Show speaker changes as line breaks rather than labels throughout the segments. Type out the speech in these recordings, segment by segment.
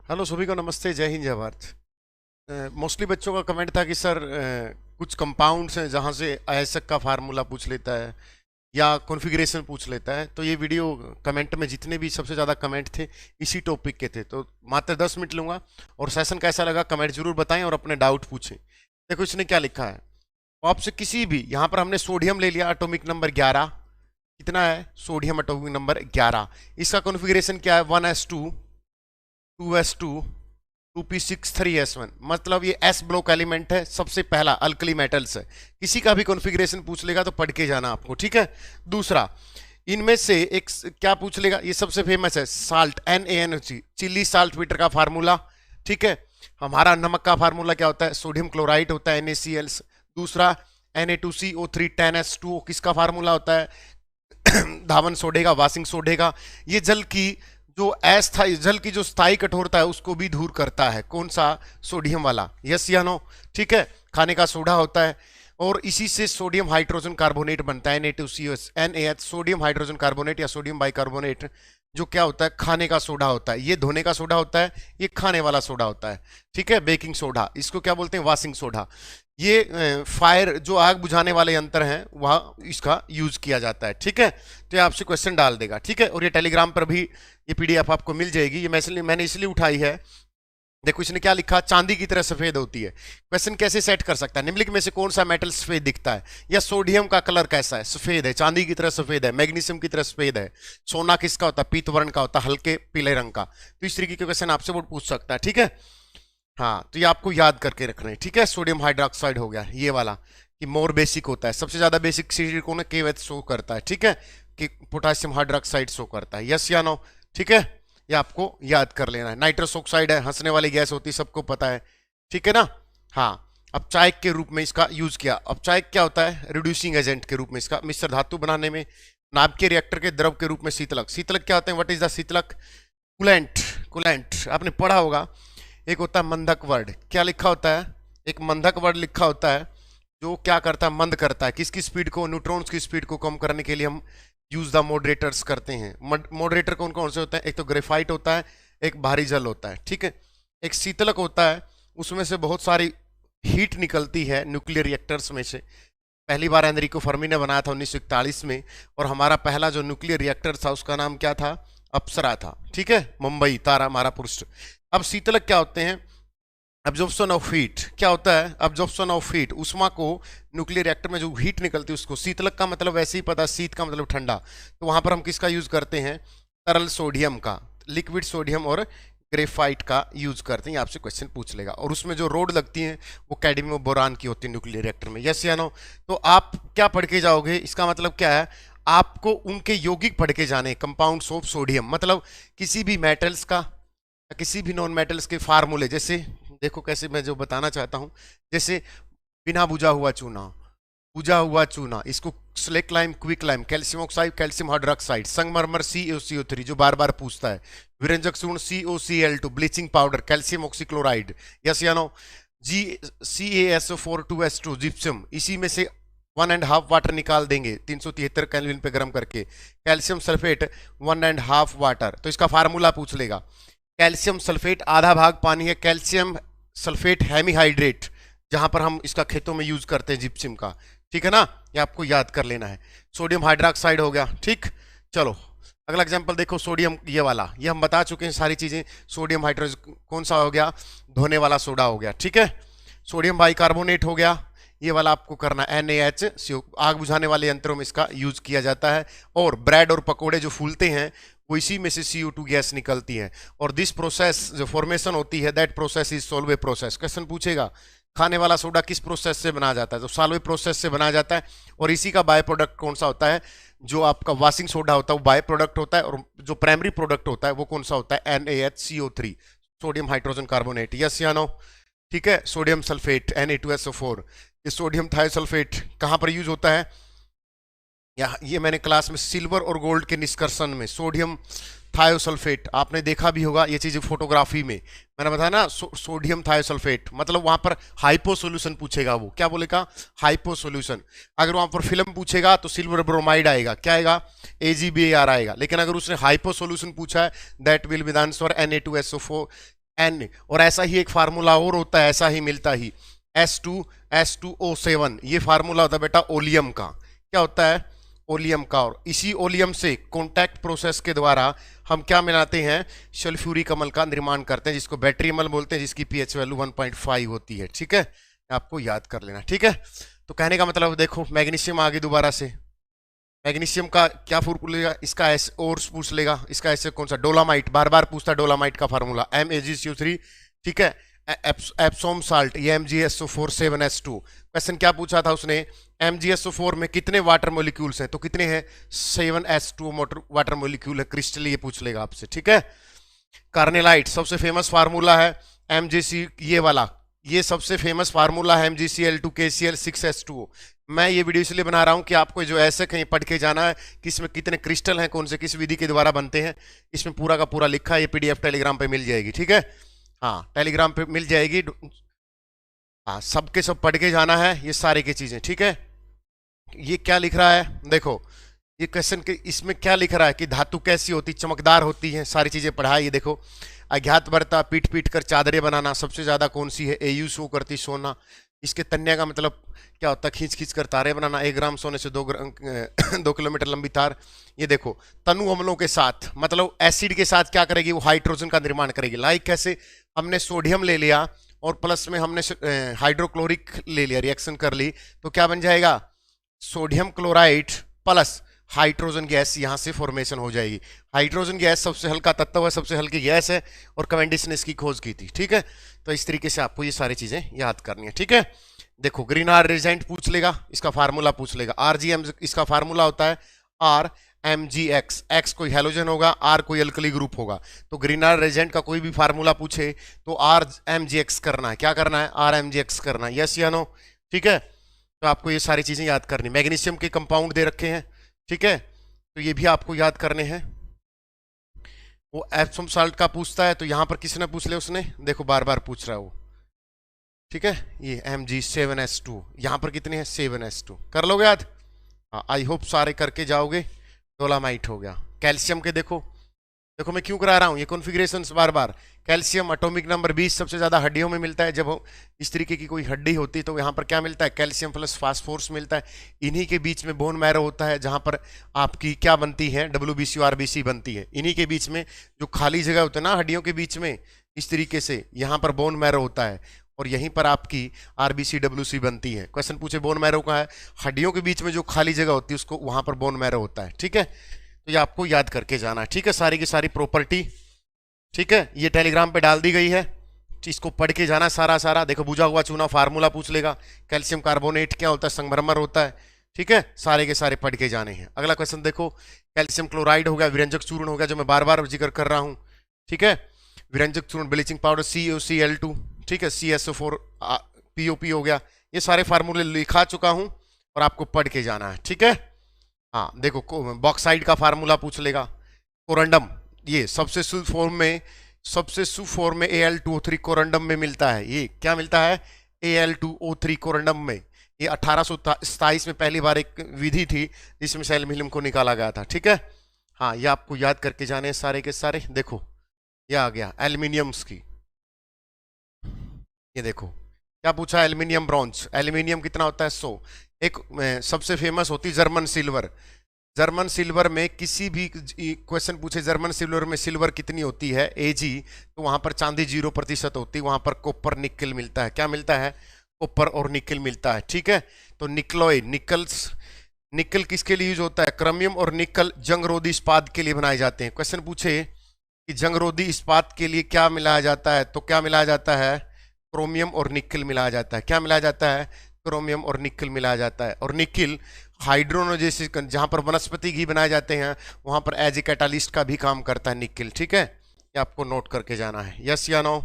Hello सभी को नमस्ते, जय हिंद, जय भारत। मोस्टली बच्चों का कमेंट था कि सर कुछ कंपाउंड्स हैं जहाँ से आयस्क का फार्मूला पूछ लेता है या कॉन्फ़िगरेशन पूछ लेता है। तो ये वीडियो कमेंट में जितने भी सबसे ज़्यादा कमेंट थे इसी टॉपिक के थे, तो मात्र 10 मिनट लूँगा। और सेशन कैसा लगा कमेंट जरूर बताएं और अपने डाउट पूछें। देखो इसने क्या लिखा है, आपसे किसी भी, यहाँ पर हमने सोडियम ले लिया, एटॉमिक नंबर 11। कितना है? Sodium atomic number 11। इसका कॉन्फ़िगरेशन क्या है? 1s2, 2s2, 2p6, 3s1। मतलब ये s ब्लॉक एलिमेंट है, सबसे पहला अल्कली मेटल्स है। किसी का भी कॉन्फ़िगरेशन पूछ लेगा तो पढ़ के जाना आपको, ठीक है। दूसरा, इनमें से एक क्या पूछ लेगा, ये सबसे फेमस है, salt, NaNO, Chile saltpetre का फार्मूला, ठीक है। हमारा नमक का फार्मूला क्या होता है? सोडियम क्लोराइड होता है, NaCl। दूसरा, Na2CO3 10S2O, किसका फार्मूला होता है? धावन सोडे का, वाशिंग सोडे का। ये जल की जो अस्थायी, जल की जो स्थायी कठोरता है उसको भी दूर करता है। कौन सा? सोडियम वाला। यस या नो? ठीक है। खाने का सोडा होता है और इसी से सोडियम हाइड्रोजन कार्बोनेट बनता है, NaCO, सोडियम हाइड्रोजन कार्बोनेट या सोडियम बाइकार्बोनेट, जो क्या होता है? खाने का सोडा होता है। ये धोने का सोडा होता है, ये खाने वाला सोडा होता है, ठीक है। बेकिंग सोडा, इसको क्या बोलते हैं? Washing soda. ये फायर, जो आग बुझाने वाले यंत्र हैं, वहाँ इसका यूज किया जाता है, ठीक है। तो ये आपसे क्वेश्चन डाल देगा, ठीक है। और ये टेलीग्राम पर भी ये PDF आपको मिल जाएगी। ये मैंने इसलिए उठाई है। देखो इसने क्या लिखा, चांदी की तरह सफेद होती है। क्वेश्चन कैसे सेट कर सकता है? निम्नलिखित में से कौन सा मेटल सफेद दिखता है? या सोडियम का कलर कैसा है? सफेद है, चांदी की तरह सफेद है। मैग्नीशियम की तरह सफेद है। सोना किसका होता है? पीत वर्ण का होता है, हल्के पीले रंग का। तो इस तरीके के क्वेश्चन आपसे वो पूछ सकता है, ठीक है। हाँ, तो ये आपको याद करके रखना है, ठीक है। सोडियम हाइड्रोक्साइड हो गया ये वाला, कि मोर बेसिक होता है, सबसे ज्यादा बेसिक सिलिकॉन है, KOH शो करता है, ठीक है। कि पोटेशियम हाइड्रोक्साइड शो करता है। यस या नो? ठीक है, ये आपको याद कर लेना है। नाइट्रस ऑक्साइड है, हंसने वाली गैस होती है, सबको पता है, ठीक है ना। हाँ, अब चायक के रूप में इसका यूज किया। अब चायक क्या होता है? रिड्यूसिंग एजेंट के रूप में इसका, मिश्र धातु बनाने में। नाभ के रिएक्टर के द्रव के रूप में शीतलक। शीतलक क्या होते हैं? व्हाट इज द शीतलक? कुलेंट। कुलेंट आपने पढ़ा होगा। एक होता है मंदक वर्ड, क्या लिखा होता है? एक मंदक वर्ड लिखा होता है, जो क्या करता है? मंद करता है। किसकी स्पीड को? न्यूट्रॉन्स की स्पीड को कम करने के लिए हम यूज द मॉडरेटर्स करते हैं। मॉडरेटर कौन कौन से होते हैं? एक तो ग्रेफाइट होता है, एक भारी जल होता है, ठीक है। एक शीतलक होता है, उसमें से बहुत सारी हीट निकलती है न्यूक्लियर रिएक्टर्स में से। पहली बार एनरिको फर्मी ने बनाया था 1941 में। और हमारा पहला जो न्यूक्लियर रिएक्टर था उसका नाम क्या था? अप्सरा था, ठीक है। मुंबई तारा हमारा पृष्ठ। अब शीतलक क्या होते हैं? Absorption of heat. क्या होता है? एब्जॉर्प्शन ऑफ हीट, उष्मा को न्यूक्लियर रिएक्टर में जो हीट निकलती है उसको। शीतलक का मतलब वैसे ही पता, शीत का मतलब ठंडा। तो वहां पर हम किसका यूज करते हैं? तरल सोडियम का, लिक्विड सोडियम और ग्रेफाइट का यूज करते हैं। आपसे क्वेश्चन पूछ लेगा। और उसमें जो रोड लगती है वो कैडमियम बोरान की होती है न्यूक्लियर रिएक्टर में। यस या नो? तो आप क्या पढ़ के जाओगे? इसका मतलब क्या है? आपको उनके यौगिक पढ़ के जाने, कंपाउंड्स ऑफ सोडियम। मतलब किसी भी मेटल्स का, किसी भी नॉन मेटल्स के फार्मूले। जैसे देखो कैसे मैं जो बताना चाहता हूं, जैसे बिना बुझा हुआ चूना, बुझा हुआ चूना, इसको slack lime, quick lime, calcium oxide, calcium hydroxide, संगमरमर CaCO3 जो बार बार पूछता है, विरंजक चूर्ण COCl2, bleaching powder, calcium oxychloride, yes या नो, CaSO4 2s2, जिप्सम, इसी में से 1.5 वाटर निकाल देंगे 373 केल्विन पे गर्म करके। Calcium sulphate 1.5 water. तो इसका फार्मूला पूछ लेगा। कैल्शियम सल्फेट आधा भाग पानी है, कैल्शियम सल्फेट हेमीहाइड्रेट, जहां पर हम इसका खेतों में यूज करते हैं जिप्सम का, ठीक है ना। ये आपको याद कर लेना है। सोडियम हाइड्रोक्साइड हो गया, ठीक। चलो अगला एग्जांपल देखो, सोडियम, ये वाला, ये हम बता चुके हैं सारी चीजें। सोडियम हाइड्रोजन कौन सा हो गया? धोने वाला सोडा हो गया, ठीक है। सोडियम बाइकार्बोनेट हो गया, ये वाला आपको करना है। NaHCO, आग बुझाने वाले यंत्रों में इसका यूज किया जाता है। और ब्रेड और पकोड़े जो फूलते हैं वो इसी में से CO2 गैस निकलती है। और दिस प्रोसेस जो फॉर्मेशन होती है, that process is solvay process. Question पूछेगा खाने वाला सोडा किस प्रोसेस से बनाया जाता है? तो साल्वे प्रोसेस से बनाया जाता है। और इसी का बाय प्रोडक्ट कौन सा होता है? जो आपका वाशिंग सोडा होता है वो बाय प्रोडक्ट होता है। और जो प्राइमरी प्रोडक्ट होता है वो कौन सा होता है? NaHCO3, sodium hydrogen carbonate. Yes या नो? ठीक है। सोडियम सल्फेट Na2SO4, ये सोडियम थायोसल्फेट कहां पर यूज होता है? ये मैंने क्लास में सिल्वर और गोल्ड के निष्कर्षण में सोडियम थायोसल्फेट आपने देखा भी होगा। ये चीज फोटोग्राफी में मैंने बताया ना, सोडियम थायोसल्फेट, मतलब वहां पर हाइपो सॉल्यूशन पूछेगा। वो क्या बोलेगा? Hypo solution. अगर वहां पर फिल्म पूछेगा तो सिल्वर ब्रोमाइड आएगा, क्या आएगा? AgBr आएगा। लेकिन अगर उसने हाइपो सॉल्यूशन पूछा है, that will be the answer Na2SO4, N, और ऐसा ही एक फार्मूला और होता है, ऐसा ही मिलता ही, S2O7, ये फार्मूला होता है बेटा ओलियम का। क्या होता है? ओलियम का। और इसी ओलियम से कॉन्टैक्ट प्रोसेस के द्वारा हम क्या मिलाते हैं? सल्फ्यूरिक अम्ल का निर्माण करते हैं, जिसको बैटरी अम्ल बोलते हैं, जिसकी पीएच वैल्यू 1.5 होती है। ठीक है, आपको याद कर लेना। ठीक है, तो कहने का मतलब देखो, मैग्नीशियम आ गई दोबारा से। मैग्नीशियम का क्या फॉर्मूला? इसका एस और पूछ लेगा, इसका ऐसे कौन सा? डोलामाइट, बार बार पूछता है डोलामाइट का फार्मूला, MAgCO3। ठीक है, एप्सोम साल्ट, ये MgSO4 7s2। क्वेश्चन क्या पूछा था उसने? MgSO4 में कितने वाटर मोलिक्यूल्स हैं? तो कितने हैं? 7s2 वाटर मोलिक्यूल है क्रिस्टल, ये पूछ लेगा आपसे। ठीक है, कार्नेलाइट सबसे फेमस फार्मूला है, MgC, ये वाला, ये सबसे फेमस फार्मूला है MgCl2KCl6s2। मैं ये वीडियो इसलिए बना रहा हूं कि आपको जो ऐसे कहीं पढ़ के जाना है कि इसमें कितने क्रिस्टल हैं, कौन से किस विधि के द्वारा बनते हैं, इसमें पूरा का पूरा लिखा है। ये PDF टेलीग्राम पे मिल जाएगी। ठीक है, हाँ टेलीग्राम पे मिल जाएगी। हाँ, सबके सब पढ़ के जाना है ये सारी की चीजें। ठीक है, ये क्या लिख रहा है देखो, ये क्वेश्चन के इसमें क्या लिख रहा है कि धातु कैसी होती, चमकदार होती है, सारी चीजें पढ़ा है। ये देखो, अज्ञात वर्ता, पीट पीट कर चादरें बनाना, सबसे ज्यादा कौन सी है? AU शो करती सोना। इसके तन्या का मतलब क्या होता है? खींच खींच कर तारे बनाना। 1 ग्राम सोने से 2 किलोमीटर लंबी तार। ये देखो, तनु अम्लों के साथ, मतलब एसिड के साथ क्या करेगी? वो हाइड्रोजन का निर्माण करेगी। लाइक कैसे? हमने सोडियम ले लिया और प्लस में हमने हाइड्रोक्लोरिक ले लिया, रिएक्शन कर ली, तो क्या बन जाएगा? Sodium chloride plus hydrogen gas, यहां से फॉर्मेशन हो जाएगी। हाइड्रोजन गैस सबसे हल्का तत्व है, सबसे हल्की गैस है, और कैवेंडिश ने इसकी खोज की थी। ठीक है, तो इस तरीके से आपको ये सारी चीजें याद करनी है। ठीक है, देखो, ग्रीनहाउस रिएजेंट पूछ लेगा, इसका फार्मूला पूछ लेगा। RGM, इसका फार्मूला होता है RMgX। X कोई हैलोजन होगा, R कोई अल्कली ग्रुप होगा। तो ग्रीनहाउस रिएजेंट का कोई भी फार्मूला पूछे तो RMgX करना है। क्या करना है? RMgX करना है। यस या नो? ठीक है, तो आपको ये सारी चीजें याद करनी। मैग्नीशियम के कंपाउंड दे रखे हैं। ठीक है, तो ये भी आपको याद करने हैं। वो एप्सम साल्ट का पूछता है, तो यहां पर किसने पूछ लिया? उसने, देखो बार बार पूछ रहा है वो। ठीक है, ये Mg7s2, यहां पर कितने हैं? 7s2। कर लोगे याद? हाँ, आई होप सारे करके जाओगे। डोलामाइट हो गया। कैल्शियम के देखो, देखो मैं क्यों करा रहा हूं ये कॉन्फ़िगरेशंस बार बार। कैल्शियम एटॉमिक नंबर 20 सबसे ज्यादा हड्डियों में मिलता है। जब इस तरीके की कोई हड्डी होती है तो यहाँ पर क्या मिलता है? कैल्शियम प्लस फास्फोरस मिलता है। इन्हीं के बीच में बोन मैरो होता है, जहां पर आपकी क्या बनती है? WBC और RBC बनती है। इन्हीं के बीच में जो खाली जगह होता है ना हड्डियों के बीच में, इस तरीके से यहाँ पर बोन मैरो होता है, और यहीं पर आपकी RBC WC बनती है। क्वेश्चन पूछे बोन मैरो का है, हड्डियों के बीच में जो खाली जगह होती है उसको वहां पर बोन मैरो होता है। ठीक है, तो ये आपको याद करके जाना है। ठीक है, सारी की सारी प्रॉपर्टी। ठीक है, ये टेलीग्राम पे डाल दी गई है, इसको पढ़ के जाना सारा सारा। देखो, बुझा हुआ चूना फार्मूला पूछ लेगा, कैल्शियम कार्बोनेट क्या होता है? संगमरमर होता है। ठीक है, सारे के सारे पढ़ के जाने हैं। अगला क्वेश्चन देखो, कैल्शियम क्लोराइड हो गया, विरंजक चूर्ण हो गया, जो मैं बार बार जिक्र कर रहा हूं। ठीक है, विरंजक चूर्ण, ब्लीचिंग पाउडर COCl2। ठीक है, CSO4 POP हो गया। ये सारे फार्मूले लिखा चुका हूं और आपको पढ़ के जाना है। ठीक है, हाँ देखो, बॉक्साइड का फार्मूला पूछ लेगा। कोरंडम, ये सबसे शुद्ध फॉर्म में, सबसे शुद्ध फॉर्म में Al2O3 कोरंडम में मिलता है। ये क्या मिलता है? Al2O3 कोरंडम में। ये 1827 में पहली बार एक विधि थी जिसमें से एल्यूमिनियम को निकाला गया था। ठीक है, हाँ ये आपको याद करके जाने हैं सारे के सारे। देखो, ये आ गया एल्यूमिनियम्स की। ये देखो क्या पूछा? Aluminium bronze. एल्यूमिनियम कितना होता है? 100। एक सबसे फेमस होती जर्मन सिल्वर। जर्मन सिल्वर में किसी भी क्वेश्चन पूछे, जर्मन सिल्वर में सिल्वर कितनी होती है Ag, तो वहां पर चांदी 0% होती है, वहां पर कॉपर निकल मिलता है। क्या मिलता है? कॉपर और निकल मिलता है। ठीक है, तो निकलॉय, निकल्स, निकल किसके लिए यूज होता है? क्रोमियम और निकल जंगरोधी इस्पात के लिए बनाए जाते हैं। क्वेश्चन पूछे कि जंगरोधी इस्पात के लिए क्या मिलाया जाता है, तो क्या मिलाया जाता है? क्रोमियम और निकल मिलाया जाता है। क्या मिलाया जाता है? क्रोमियम और निकल मिलाया जाता है। और निकल हाइड्रोनोजेसिस, जहां पर वनस्पति घी बनाए जाते हैं वहां पर एज ए कैटालिस्ट का भी काम करता है निकल। ठीक है, ये आपको नोट करके जाना है। यस या नो?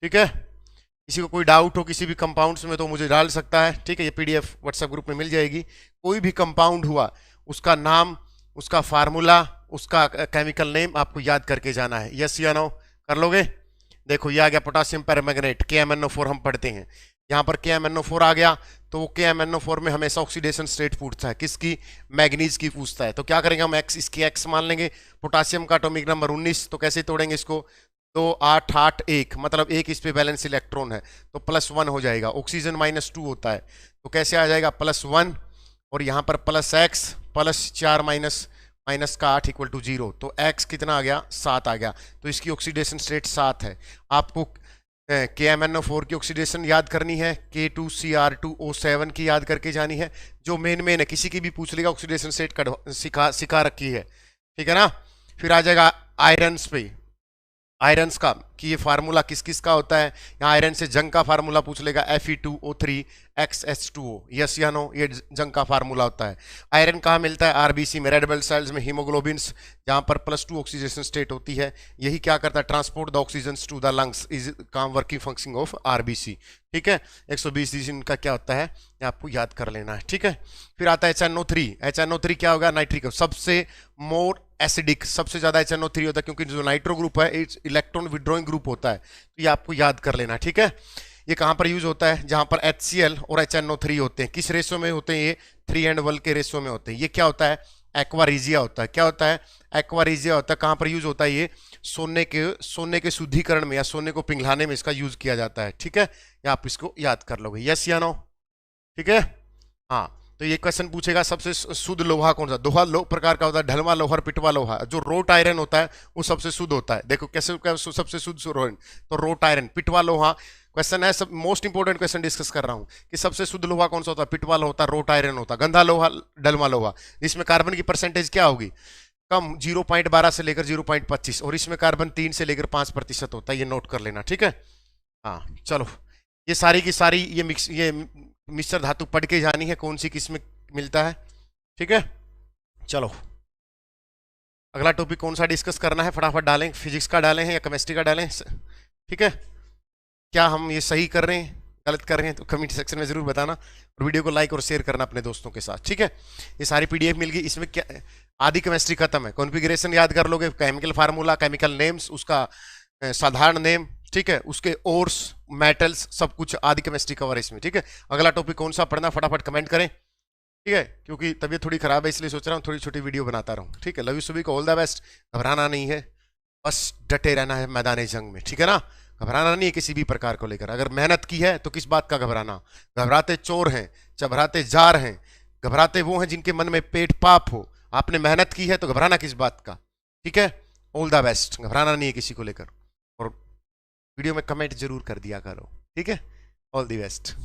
ठीक है, किसी को कोई डाउट हो किसी भी कंपाउंड्स में तो मुझे डाल सकता है। ठीक है, ये PDF व्हाट्सएप ग्रुप में मिल जाएगी। कोई भी कंपाउंड हुआ, उसका नाम, उसका फार्मूला, उसका केमिकल नेम आपको याद करके जाना है। यस या नो? कर लोगे? देखो, ये आ गया पोटासियम पैरामैग्नेट, KMnO4 हम पढ़ते हैं। यहाँ पर KMnO4 आ गया, तो वो KMnO4 में हमेशा ऑक्सीडेशन स्टेट पूछता है। किसकी? मैग्नीज की पूछता है। तो क्या करेंगे हम? X, इसकी X मान लेंगे। पोटासियम का एटॉमिक नंबर 19, तो कैसे तोड़ेंगे इसको? 2 8 8 1, मतलब एक इस पे बैलेंस इलेक्ट्रॉन है तो +1 हो जाएगा। ऑक्सीजन -2 होता है तो कैसे आ जाएगा +1, और यहाँ पर +x +4 माइनस का 8 = 0, तो x कितना आ गया 7 आ गया, तो इसकी ऑक्सीडेशन स्टेट 7 है। आपको KMnO4 की ऑक्सीडेशन याद करनी है, K2Cr2O7 की याद करके जानी है, जो मेन है, किसी की भी पूछ लेगा ऑक्सीडेशन स्टेट सिखा रखी है, ठीक है ना। फिर आ जाएगा आयरन्स पे, आयरन्स का कि ये फार्मूला किस किस का होता है। यहाँ आयरन से जंग का फार्मूला पूछ लेगा, Fe2O3 XH2O, यस या नो, ये जंग का फार्मूला होता है। आयरन कहाँ मिलता है, आरबीसी में, रेड ब्लड सेल्स में, हीमोग्लोबिन्स, जहाँ पर +2 ऑक्सीडेशन स्टेट होती है। यही क्या करता है, transport the oxygen to the lungs, इज काम वर्किंग फंक्शनिंग ऑफ आरबीसी, ठीक है। 120 डिवीजन का क्या होता है ये आपको याद कर लेना है, ठीक है। फिर आता है HNO3, HNO3 क्या होगा, नाइट्रिक, सबसे मोर एसिडिक, सबसे ज्यादा HNO3 होता है, क्योंकि जो नाइट्रो ग्रुप है इलेक्ट्रॉन विड्रॉइंग ग्रुप होता है, तो ये आपको याद कर लेना, ठीक है। ये कहां पर यूज होता है, जहां पर HCl और HNO3 होते हैं। किस रेशो में होते हैं ये, 3:1 के रेशो में होते हैं। ये क्या होता है, एक्वारीजिया होता है। क्या होता है, एक्वारीजिया होता है। कहां पर यूज होता है ये, सोने के शुद्धिकरण में या सोने को पिघलाने में इसका यूज किया जाता है, ठीक है। या आप इसको याद कर लोगे, यस या नो, ठीक है। हाँ, तो ये क्वेश्चन पूछेगा सबसे शुद्ध लोहा कौन सा। दोहा लो प्रकार का होता है, ढलवा लोहा और पिटवा लोहा। जो रोट आयरन होता है वो सबसे शुद्ध होता है। देखो कैसे सबसे शुद्ध तो रोट आयरन, पिटवा लोहा। क्वेश्चन है, सब मोस्ट इंपोर्टेंट क्वेश्चन डिस्कस कर रहा हूं कि सबसे शुद्ध लोहा कौन सा होता है, पिटवा लोहा होता है, रोट आयरन होता है। गंधा लोहा डलवा लोहा, इसमें कार्बन की परसेंटेज क्या होगी, कम, 0.12 से लेकर 0.25, और इसमें कार्बन 3 से लेकर 5% होता है। ये नोट कर लेना, ठीक है। हाँ चलो, ये सारी की सारी ये मिश्र धातु पढ़ के जानी है, कौन सी किस में मिलता है, ठीक है। चलो अगला टॉपिक कौन सा डिस्कस करना है, फटाफट डालें। फिजिक्स का डालें हैं या केमिस्ट्री का डालें, ठीक है। क्या हम ये सही कर रहे हैं, गलत कर रहे हैं, तो कमेंट सेक्शन में जरूर बताना, और वीडियो को लाइक और शेयर करना अपने दोस्तों के साथ, ठीक है। ये सारी PDF मिल गई। इसमें क्या, आधी केमिस्ट्री खत्म है। कॉन्फ़िगरेशन याद कर लोगे, केमिकल फार्मूला, केमिकल नेम्स, उसका साधारण नेम, ठीक है, उसके ओर्स, मेटल्स, सब कुछ आदि केमिस्ट्री कवर है इसमें, ठीक है। अगला टॉपिक कौन सा पढ़ना, फटाफट कमेंट करें, ठीक है। क्योंकि तबीयत थोड़ी खराब है, इसलिए सोच रहा हूँ थोड़ी छोटी वीडियो बनाता रहूँ, ठीक है। लव यू सभी को, ऑल द बेस्ट। घबराना नहीं है, बस डटे रहना है मैदान जंग में, ठीक है ना। घबराना नहीं है किसी भी प्रकार को लेकर। अगर मेहनत की है तो किस बात का घबराना। घबराते चोर हैं, चबराते जार हैं, घबराते वो हैं जिनके मन में पेट पाप हो। आपने मेहनत की है तो घबराना किस बात का, ठीक है। ऑल द बेस्ट, घबराना नहीं है किसी को लेकर, और वीडियो में कमेंट जरूर कर दिया करो, ठीक है। All the best.